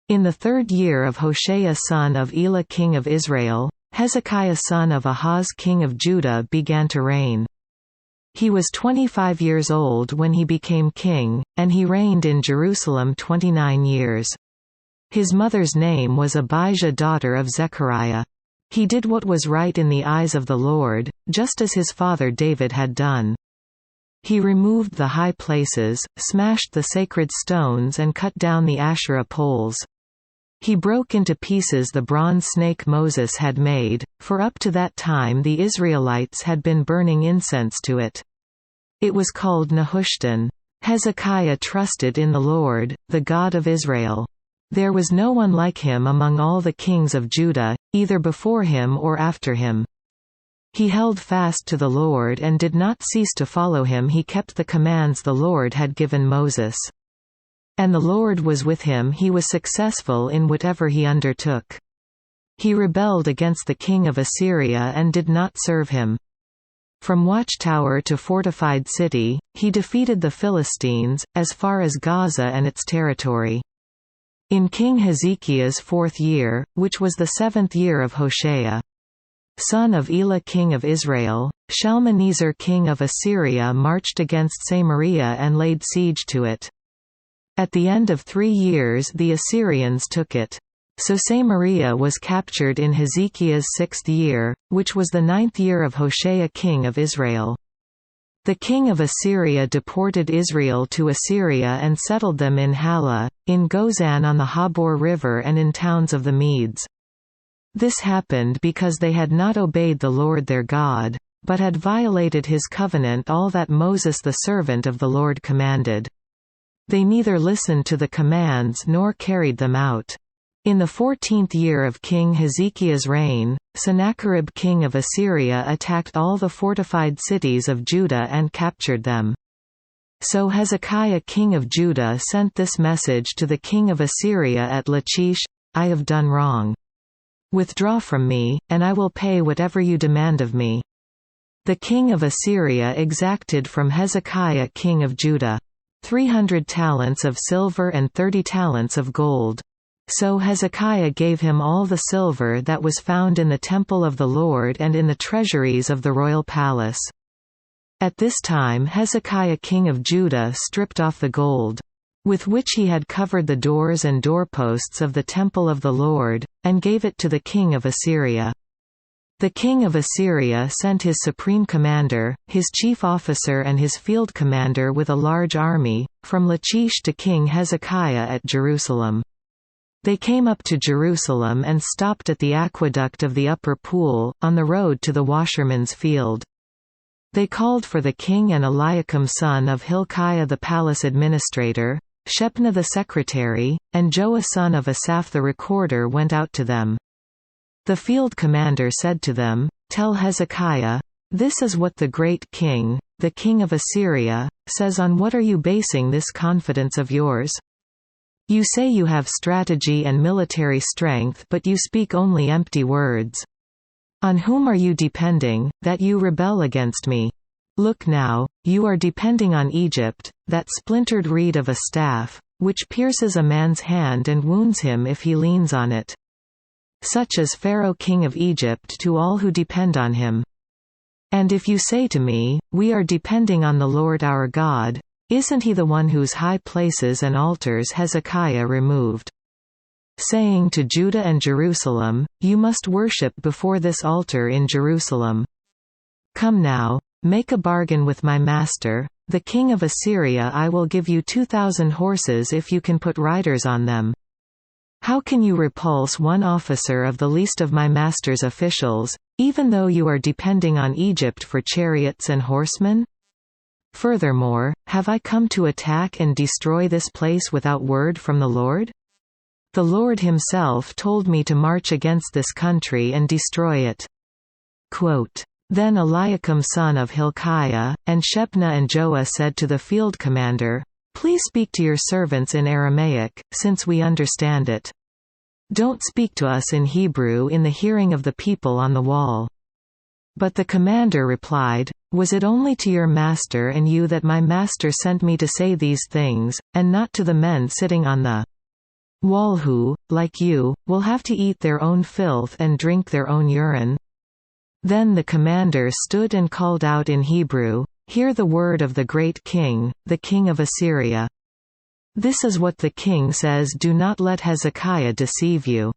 In the 3rd year of Hoshea son of Elah king of Israel, Hezekiah son of Ahaz king of Judah began to reign. He was 25 years old when he became king, and he reigned in Jerusalem 29 years. His mother's name was Abijah daughter of Zechariah. He did what was right in the eyes of the Lord, just as his father David had done. He removed the high places, smashed the sacred stones and cut down the Asherah poles. He broke into pieces the bronze snake Moses had made, for up to that time the Israelites had been burning incense to it. It was called Nehushtan. Hezekiah trusted in the Lord, the God of Israel. There was no one like him among all the kings of Judah, either before him or after him. He held fast to the Lord and did not cease to follow him. He kept the commands the Lord had given Moses. And the Lord was with him. He was successful in whatever he undertook. He rebelled against the king of Assyria and did not serve him. From watchtower to fortified city, he defeated the Philistines, as far as Gaza and its territory. In King Hezekiah's 4th year, which was the 7th year of Hoshea, son of Elah king of Israel, Shalmaneser king of Assyria marched against Samaria and laid siege to it. At the end of 3 years the Assyrians took it. So Samaria was captured in Hezekiah's 6th year, which was the 9th year of Hoshea king of Israel. The king of Assyria deported Israel to Assyria and settled them in Halah, in Gozan on the Habor River and in towns of the Medes. This happened because they had not obeyed the Lord their God, but had violated his covenant, all that Moses the servant of the Lord commanded. They neither listened to the commands nor carried them out. In the 14th year of King Hezekiah's reign, Sennacherib king of Assyria attacked all the fortified cities of Judah and captured them. So Hezekiah king of Judah sent this message to the king of Assyria at Lachish, I have done wrong. Withdraw from me, and I will pay whatever you demand of me. The king of Assyria exacted from Hezekiah king of Judah 300 talents of silver and 30 talents of gold. So Hezekiah gave him all the silver that was found in the temple of the Lord and in the treasuries of the royal palace. At this time Hezekiah king of Judah stripped off the gold, with which he had covered the doors and doorposts of the temple of the Lord, and gave it to the king of Assyria. The king of Assyria sent his supreme commander, his chief officer and his field commander with a large army, from Lachish to King Hezekiah at Jerusalem. They came up to Jerusalem and stopped at the aqueduct of the upper pool, on the road to the washerman's field. They called for the king, and Eliakim son of Hilkiah the palace administrator, Shebna the secretary, and Joah son of Asaph the recorder went out to them. The field commander said to them, Tell Hezekiah, this is what the great king, the king of Assyria, says. On what are you basing this confidence of yours? You say you have strategy and military strength, but you speak only empty words. On whom are you depending, that you rebel against me? Look now, you are depending on Egypt, that splintered reed of a staff, which pierces a man's hand and wounds him if he leans on it. Such is Pharaoh king of Egypt to all who depend on him. And if you say to me, We are depending on the Lord our God, isn't he the one whose high places and altars Hezekiah removed? Saying to Judah and Jerusalem, You must worship before this altar in Jerusalem. Come now, make a bargain with my master, the king of Assyria. I will give you 2,000 horses if you can put riders on them. How can you repulse one officer of the least of my master's officials, even though you are depending on Egypt for chariots and horsemen? Furthermore, have I come to attack and destroy this place without word from the Lord? The Lord himself told me to march against this country and destroy it." Quote, "Then Eliakim son of Hilkiah, and Shebna and Joah said to the field commander, 'Please speak to your servants in Aramaic, since we understand it. Don't speak to us in Hebrew in the hearing of the people on the wall.' But the commander replied, 'Was it only to your master and you that my master sent me to say these things, and not to the men sitting on the Wall who, like you, will have to eat their own filth and drink their own urine." Then the commander stood and called out in Hebrew, "Hear the word of the great king, the king of Assyria. This is what the king says: Do not let Hezekiah deceive you.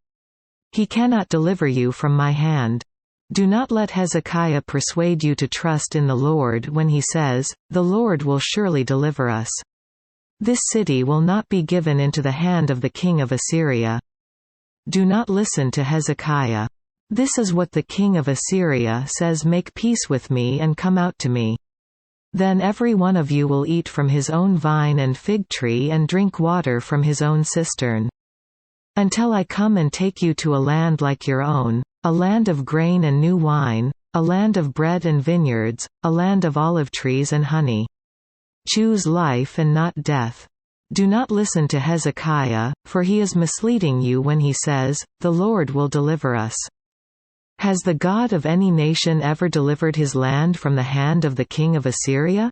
He cannot deliver you from my hand. Do not let Hezekiah persuade you to trust in the Lord when he says, 'The Lord will surely deliver us.' This city will not be given into the hand of the king of Assyria. Do not listen to Hezekiah. This is what the king of Assyria says: Make peace with me and come out to me. Then every one of you will eat from his own vine and fig tree and drink water from his own cistern. Until I come and take you to a land like your own, a land of grain and new wine, a land of bread and vineyards, a land of olive trees and honey. Choose life and not death. Do not listen to Hezekiah, for he is misleading you when he says, 'The Lord will deliver us.' Has the God of any nation ever delivered his land from the hand of the king of Assyria?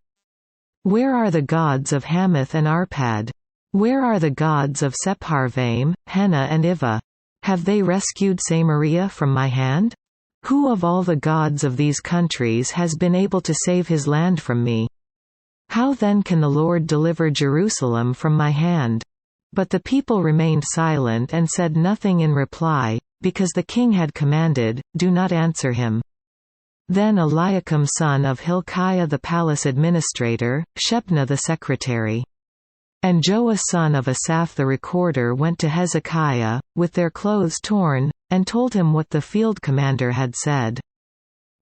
Where are the gods of Hamath and Arpad? Where are the gods of Sepharvaim, Hena and Ivah? Have they rescued Samaria from my hand? Who of all the gods of these countries has been able to save his land from me? How then can the Lord deliver Jerusalem from my hand?" But the people remained silent and said nothing in reply, because the king had commanded, "Do not answer him." Then Eliakim son of Hilkiah the palace administrator, Shebna the secretary, and Joah son of Asaph the recorder went to Hezekiah, with their clothes torn, and told him what the field commander had said.